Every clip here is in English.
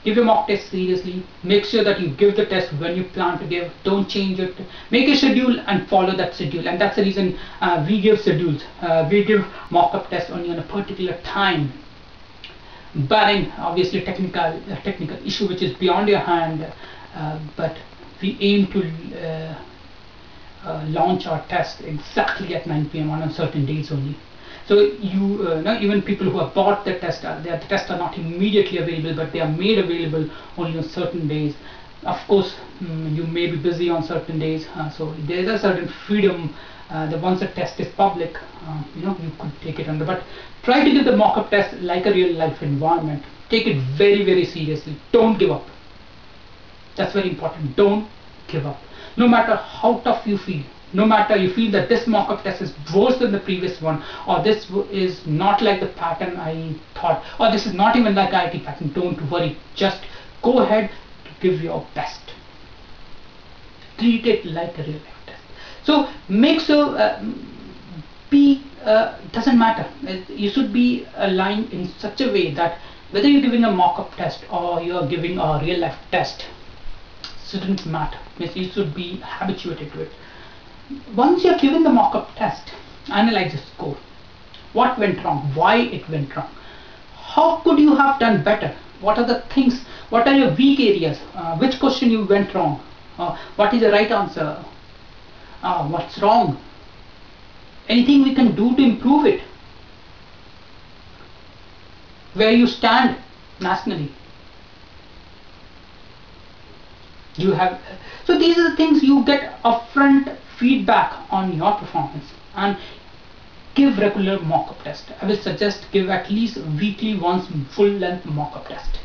Give your mock test seriously. Make sure that you give the test when you plan to give. Don't change it. Make a schedule and follow that schedule. And that's the reason we give schedules. We give mock-up tests only on a particular time, barring obviously technical issue which is beyond your hand. But we aim to launch our test exactly at 9 p.m. on certain days only. So you even people who have bought the test, the tests are not immediately available, but they are made available only on certain days. Of course, you may be busy on certain days, so there is a certain freedom that once the test is public, you could take it under. But try to give the mock-up test like a real life environment. Take it very, very seriously. Don't give up. That's very important. Don't give up. No matter how tough you feel, no matter you feel that this mock-up test is worse than the previous one, or this is not like the pattern I thought, or this is not even like IIT pattern, don't worry. Just go ahead to give your best. Treat it like a real life test. So make sure doesn't matter. You should be aligned in such a way that whether you're giving a mock-up test or you're giving a real life test, shouldn't matter. You should be habituated to it. Once you're given the mock-up test, analyze the score. What went wrong? Why it went wrong? How could you have done better? What are the things? What are your weak areas? Which question you went wrong? What is the right answer? What's wrong? Anything we can do to improve it? Where you stand nationally? You have, so these are the things you get upfront feedback on your performance, and give regular mock-up test. I will suggest give at least weekly once full length mock-up test,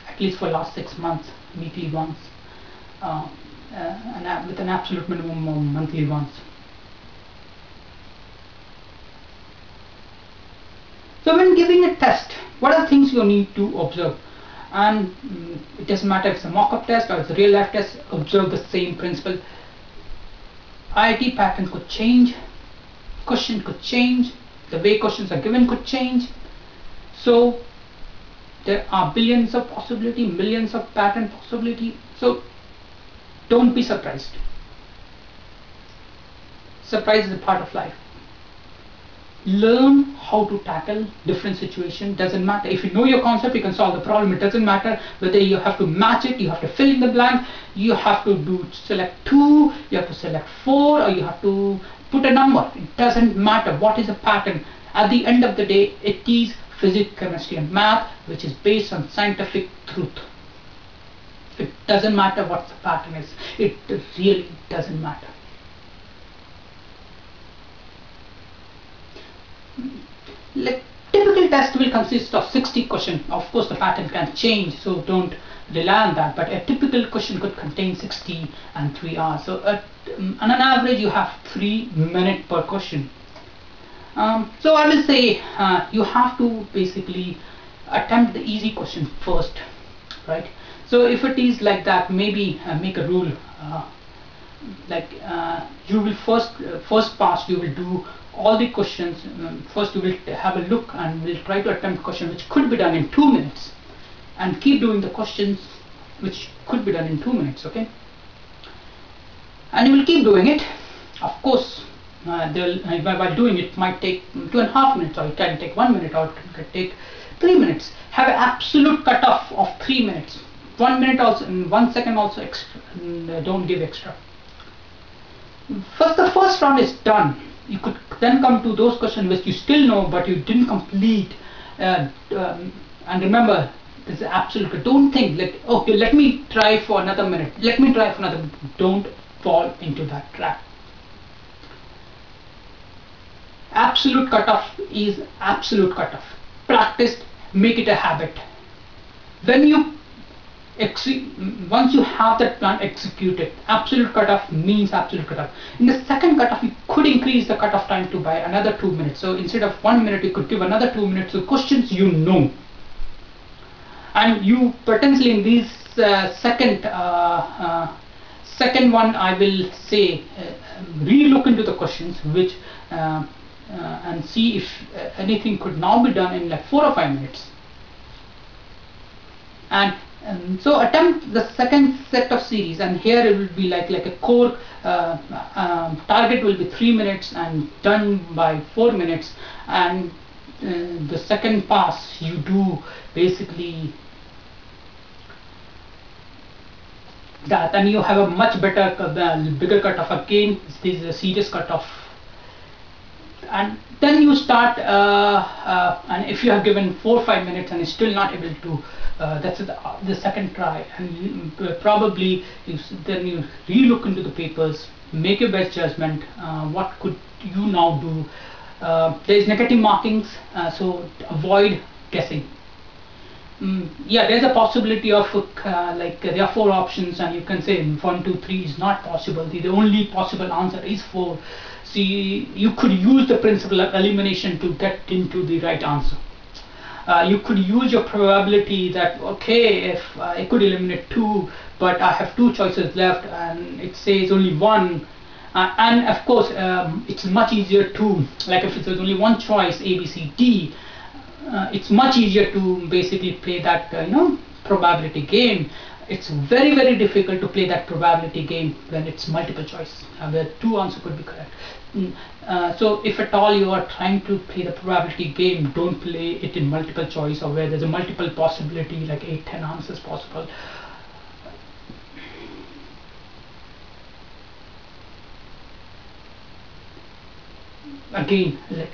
at least for last 6 months, weekly once, and with an absolute minimum of monthly once. So when giving a test, what are the things you need to observe? And it doesn't matter if it's a mock-up test or it's a real life test, observe the same principle. IIT pattern could change, question could change, the way questions are given could change. So there are billions of possibility, millions of pattern possibility. So don't be surprised. Surprise is a part of life. Learn how to tackle different situations. Doesn't matter if you know your concept, you can solve the problem. It doesn't matter whether you have to match it, you have to fill in the blank, you have to select 2, you have to select 4, or you have to put a number. It doesn't matter what is the pattern. At the end of the day, it is physics, chemistry and math, which is based on scientific truth. It doesn't matter what the pattern is. It really doesn't matter. Typical test will consist of 60 questions. Of course, the pattern can change, so don't rely on that. But a typical question could contain 60 and 3 hours. So on an average, you have 3 minutes per question. So I will say you have to basically attempt the easy question first, right? So if it is like that, maybe make a rule. You will first pass, you will do all the questions. First you will have a look and will try to attempt question which could be done in 2 minutes, and keep doing the questions which could be done in 2 minutes, okay? And you will keep doing it. Of course, while doing it might take 2.5 minutes, or it can take 1 minute, or it can take 3 minutes. Have an absolute cutoff of 3 minutes. 1 minute also, and 1 second also extra. Don't give extra. The first round is done. You could then come to those questions which you still know but you didn't complete. And remember, this is absolute. Don't think like, okay, let me try for another minute. Let me try for another minute. Don't fall into that trap. Absolute cutoff is absolute cutoff. Practice, make it a habit. When you once you have that plan, execute it. Absolute cutoff means absolute cutoff. In the second cutoff, you could increase the cutoff time to by another 2 minutes. So instead of 1 minute, you could give another 2 minutes to questions you know. And you potentially in these second one, I will say re-look into the questions which and see if anything could now be done in like 4 or 5 minutes. And so attempt the second set of series, and here it will be like a core target will be 3 minutes and done by 4 minutes, and the second pass you do basically that, and you have a much better bigger cutoff. Again, this is a serious cutoff. And then you start and if you have given 4 or 5 minutes and still not able to, that's the second try, and probably then you re-look into the papers, make your best judgment. What could you now do? There is negative markings, so avoid guessing. Yeah, there's a possibility of like there are 4 options, and you can say 1, 2, 3 is not possible. The only possible answer is 4. See, you could use the principle of elimination to get into the right answer. You could use your probability that, okay, if I could eliminate 2, but I have 2 choices left, and it says only 1. And of course, it's much easier to, like if there's only 1 choice, A, B, C, D, it's much easier to basically play that probability game. It's very, very difficult to play that probability game when it's multiple choice, where 2 answers could be correct. So if at all you are trying to play the probability game, don't play it in multiple choice or where there's a multiple possibility, like 8, 10 answers possible. Again, let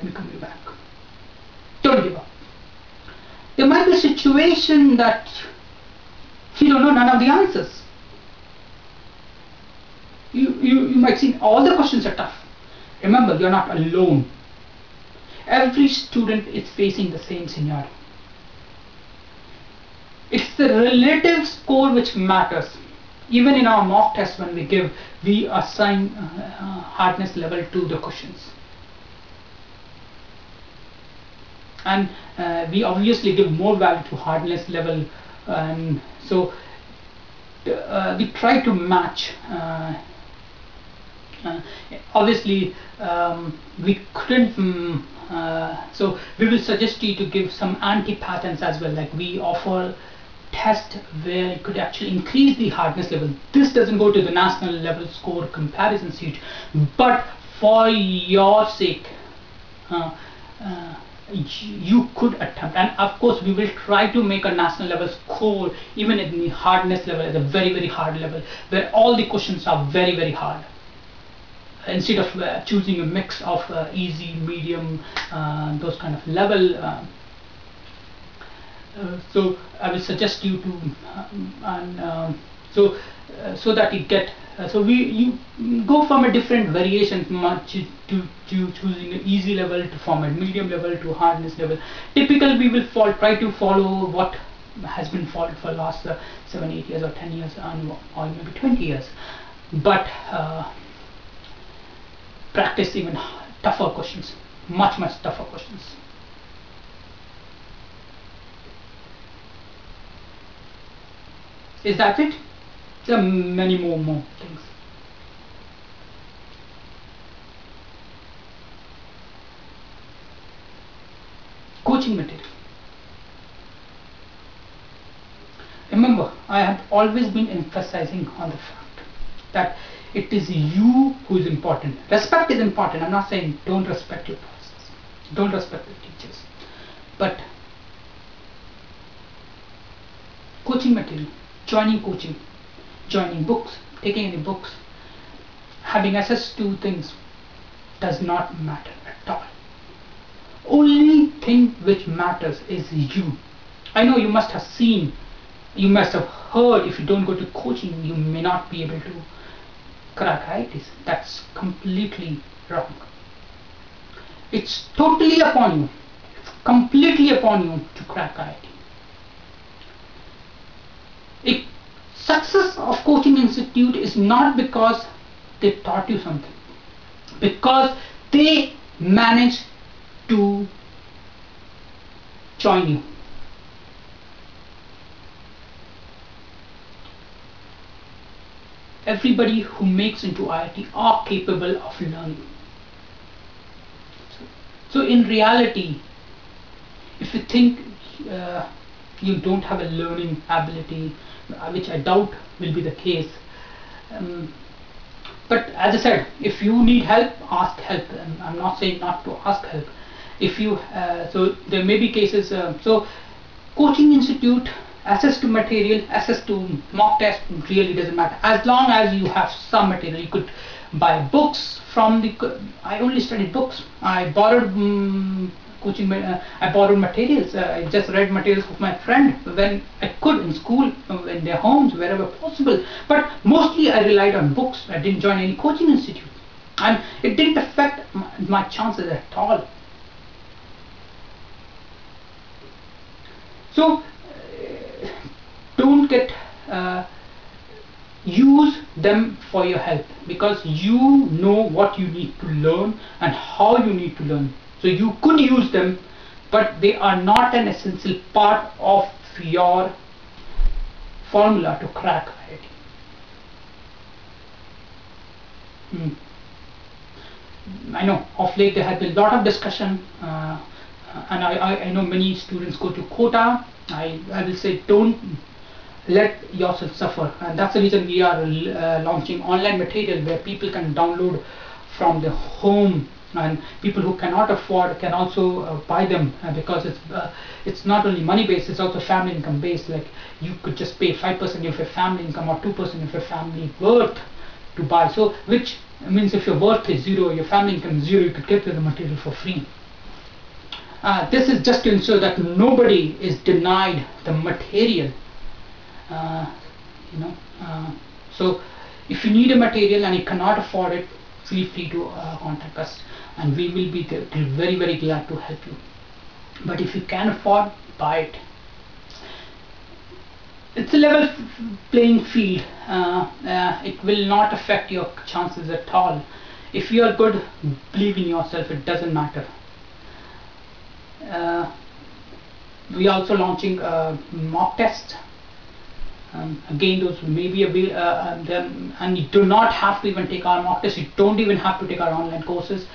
me come back. Don't give up. There might be a situation that you don't know none of the answers. You might see all the questions are tough. Remember, you're not alone. Every student is facing the same scenario. It's the relative score which matters. Even in our mock test, when we assign hardness level to the questions. And we obviously give more value to hardness level, and so we try to match. Obviously, we couldn't. So we will suggest you to give some anti-patterns as well. Like we offer test where you could actually increase the hardness level. This doesn't go to the national level score comparison sheet, but for your sake, you could attempt, and of course we will try to make a national level score even in the hardness level at a very, very hard level, where all the questions are very, very hard, instead of choosing a mix of easy, medium, those kind of level. So I will suggest you to so that you get you go from a different variation to choosing an easy level to form a medium level to hardness level. Typically we will try to follow what has been followed for the last 7, 8 years or 10 years or maybe 20 years, but practice even tougher questions, much tougher questions. Is that it? There are many more things. Coaching material. Remember, I have always been emphasizing on the fact that it is you who is important. Respect is important. I'm not saying don't respect your process, don't respect the teachers, but coaching material, joining coaching, joining books, taking any books, having access to things does not matter at all. Only thing which matters is you. I know you must have seen, you must have heard, if you don't go to coaching you may not be able to crack IITs. That's completely wrong. It's totally upon you, completely upon you to crack IIT. Success of coaching institute is not because they taught you something, because they managed to join you. Everybody who makes into IIT are capable of learning. So in reality, if you think you don't have a learning ability, which I doubt will be the case. But as I said, if you need help, ask help. I'm not saying not to ask help. If you so there may be cases. So coaching institute, access to material, access to mock test really doesn't matter. As long as you have some material, you could buy books from the. I only studied books. I borrowed I borrowed materials. I just read materials of my friend when I could in school, in their homes, wherever possible. But mostly I relied on books. I didn't join any coaching institute, and it didn't affect my chances at all. So don't get use them for your help, because you know what you need to learn and how you need to learn. So you could use them, but they are not an essential part of your formula to crack IIT. I know of late there has been a lot of discussion, and I know many students go to quota. I will say, don't let yourself suffer, and that's the reason we are launching online material where people can download from their home, and people who cannot afford can also buy them, because it's not only money based, it's also family income based. Like, you could just pay 5% of your family income or 2% of your family worth to buy. So which means if your worth is zero, your family income is zero, you could get the material for free. This is just to ensure that nobody is denied the material. So if you need a material and you cannot afford it, feel free to contact us, and we will be very, very glad to help you. But if you can afford, buy it. It's a level playing field. It will not affect your chances at all. If you are good, believe in yourself, it doesn't matter. We are also launching mock tests. Again, those may be available, and you do not have to even take our mock tests. You don't even have to take our online courses.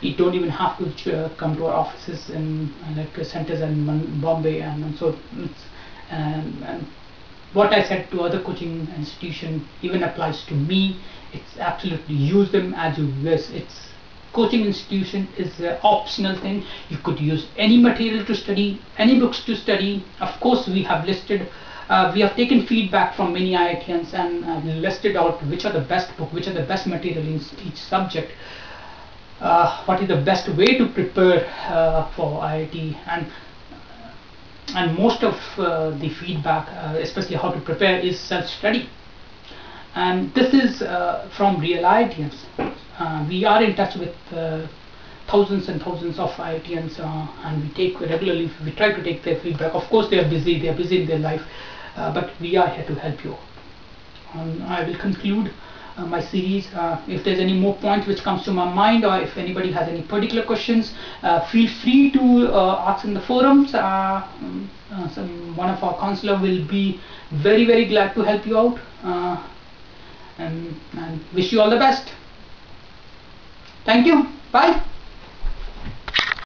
You don't even have to come to our offices in like centers in Bombay, and so and what I said to other coaching institutions even applies to me. It's absolutely, use them as you wish. It's coaching institution is an optional thing. You could use any material to study, any books to study. Of course, we have listed. We have taken feedback from many IITians and listed out which are the best book, which are the best material in each subject, what is the best way to prepare for IIT, and most of the feedback, especially how to prepare, is self-study. And this is from real IITians. We are in touch with thousands and thousands of IITians, and we take regularly. We try to take their feedback. Of course, they are busy. They are busy in their life. But we are here to help you. I will conclude my series. If there's any more points which comes to my mind, or if anybody has any particular questions, feel free to ask in the forums. One of our counselor will be very, very glad to help you out, and wish you all the best. Thank you. Bye.